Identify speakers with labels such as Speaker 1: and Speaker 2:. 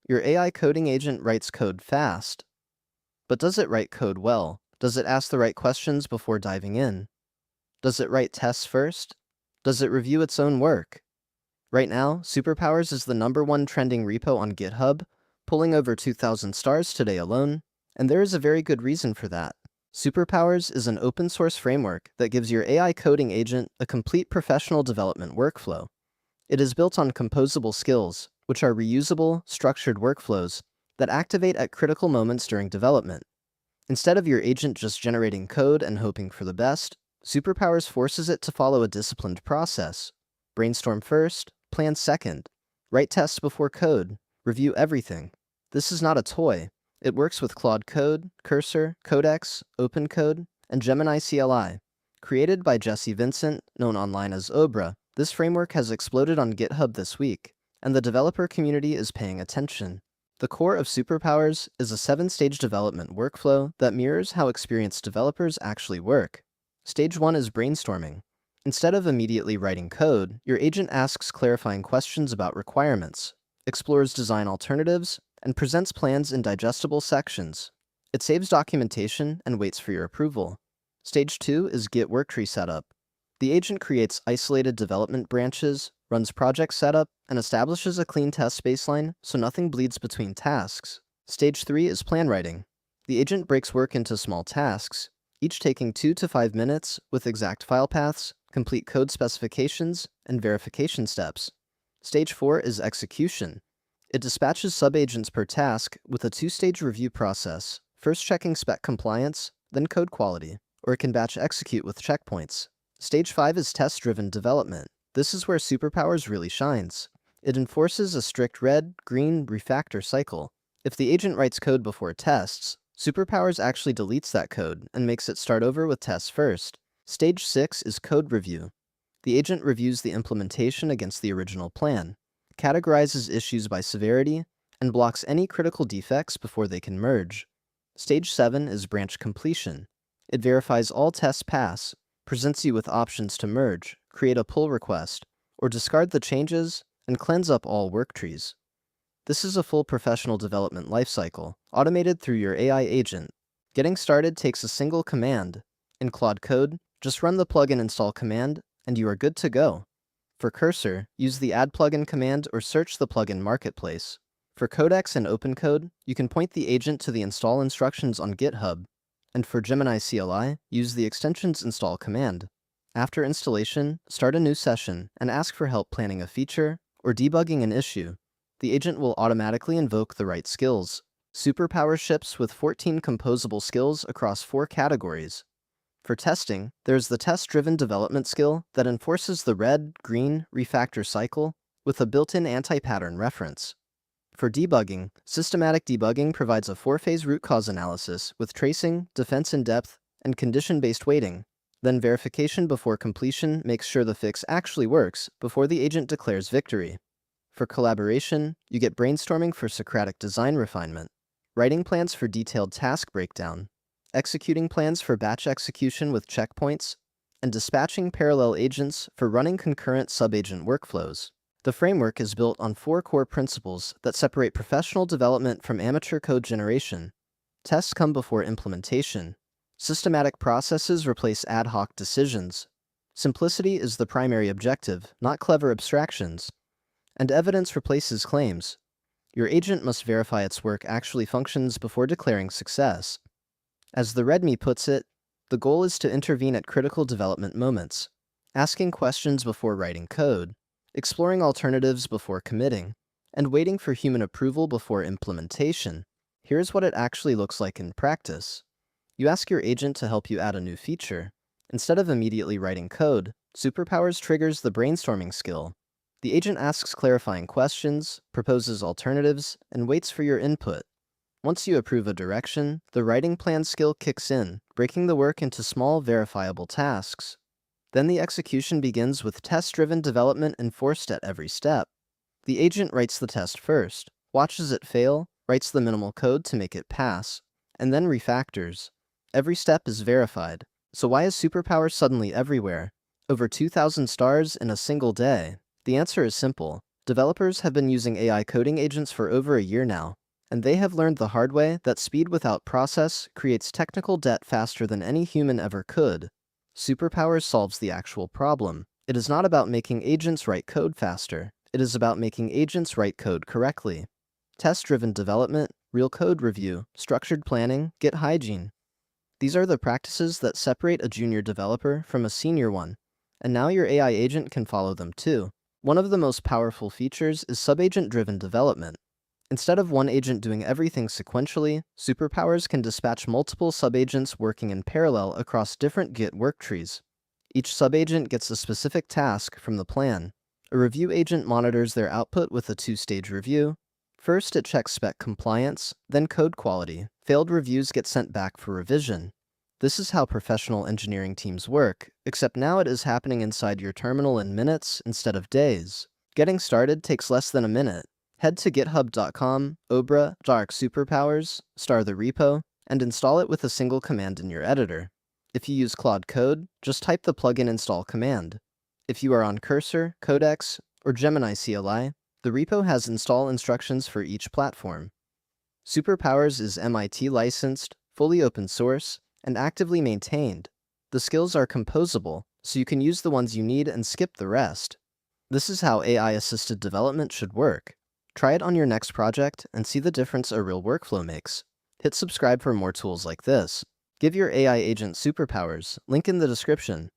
Speaker 1: Your AI coding agent writes code fast. But does it write code well? Does it ask the right questions before diving in? Does it write tests first? Does it review its own work? Right now, Superpowers is the #1 trending repo on GitHub, pulling over 2,000 stars today alone, and there is a very good reason for that. Superpowers is an open-source framework that gives your AI coding agent a complete professional development workflow. It is built on composable skills, which are reusable, structured workflows that activate at critical moments during development. Instead of your agent just generating code and hoping for the best, Superpowers forces it to follow a disciplined process. Brainstorm first, plan second, write tests before code, review everything. This is not a toy. It works with Claude Code, Cursor, Codex, OpenCode, and Gemini CLI. Created by Jesse Vincent, known online as Obra, this framework has exploded on GitHub this week, and the developer community is paying attention. The core of Superpowers is a 7-stage development workflow that mirrors how experienced developers actually work. Stage 1 is brainstorming. Instead of immediately writing code, your agent asks clarifying questions about requirements, explores design alternatives, and presents plans in digestible sections. It saves documentation and waits for your approval. Stage 2 is Git worktree setup. The agent creates isolated development branches, runs project setup, and establishes a clean test baseline so nothing bleeds between tasks. Stage 3 is plan writing. The agent breaks work into small tasks, each taking 2 to 5 minutes with exact file paths, complete code specifications, and verification steps. Stage 4 is execution. It dispatches subagents per task with a 2-stage review process, first checking spec compliance, then code quality, or it can batch execute with checkpoints. Stage 5 is test-driven development. This is where Superpowers really shines. It enforces a strict red, green refactor cycle. If the agent writes code before tests, Superpowers actually deletes that code and makes it start over with tests first. Stage 6 is code review. The agent reviews the implementation against the original plan, categorizes issues by severity, and blocks any critical defects before they can merge. Stage 7 is branch completion. It verifies all tests pass, presents you with options to merge, create a pull request, or discard the changes, and cleanse up all work trees. This is a full professional development lifecycle, automated through your AI agent. Getting started takes a single command. In Claude Code, just run the plugin install command, and you are good to go. For Cursor, use the add plugin command or search the plugin marketplace. For Codex and OpenCode, you can point the agent to the install instructions on GitHub. And for Gemini CLI, use the extensions install command. After installation, start a new session and ask for help planning a feature or debugging an issue. The agent will automatically invoke the right skills. Superpower ships with 14 composable skills across 4 categories. For testing, there's the test-driven development skill that enforces the red, green refactor cycle with a built-in anti-pattern reference. For debugging, systematic debugging provides a 4-phase root cause analysis with tracing, defense in depth, and condition-based weighting. Then verification before completion makes sure the fix actually works before the agent declares victory. For collaboration, you get brainstorming for Socratic design refinement, writing plans for detailed task breakdown, executing plans for batch execution with checkpoints, and dispatching parallel agents for running concurrent subagent workflows. The framework is built on 4 core principles that separate professional development from amateur code generation. Tests come before implementation. Systematic processes replace ad hoc decisions. Simplicity is the primary objective, not clever abstractions. And evidence replaces claims. Your agent must verify its work actually functions before declaring success. As the README puts it, the goal is to intervene at critical development moments, asking questions before writing code, exploring alternatives before committing, and waiting for human approval before implementation. Here's what it actually looks like in practice. You ask your agent to help you add a new feature. Instead of immediately writing code, Superpowers triggers the brainstorming skill. The agent asks clarifying questions, proposes alternatives, and waits for your input. Once you approve a direction, the writing plan skill kicks in, breaking the work into small, verifiable tasks. Then the execution begins with test-driven development enforced at every step. The agent writes the test first, watches it fail, writes the minimal code to make it pass, and then refactors. Every step is verified. So why is Superpower suddenly everywhere? Over 2,000 stars in a single day. The answer is simple. Developers have been using AI coding agents for over a year now, and they have learned the hard way that speed without process creates technical debt faster than any human ever could. Superpowers solves the actual problem. It is not about making agents write code faster. It is about making agents write code correctly. Test-driven development, real code review, structured planning, Git hygiene. These are the practices that separate a junior developer from a senior one, and now your AI agent can follow them too. One of the most powerful features is Subagent-driven development. Instead of one agent doing everything sequentially, Superpowers can dispatch multiple subagents working in parallel across different Git worktrees. Each subagent gets a specific task from the plan. A review agent monitors their output with a two-stage review. First, it checks spec compliance, then code quality. Failed reviews get sent back for revision. This is how professional engineering teams work, except now it is happening inside your terminal in minutes instead of days. Getting started takes less than a minute. Head to github.com, obra, /superpowers, star the repo, and install it with a single command in your editor. If you use Claude Code, just type the plugin install command. If you are on Cursor, Codex, or Gemini CLI, the repo has install instructions for each platform. Superpowers is MIT licensed, fully open source, and actively maintained. The skills are composable, so you can use the ones you need and skip the rest. This is how AI-assisted development should work. Try it on your next project and see the difference a real workflow makes. Hit subscribe for more tools like this. Give your AI agent superpowers, link in the description.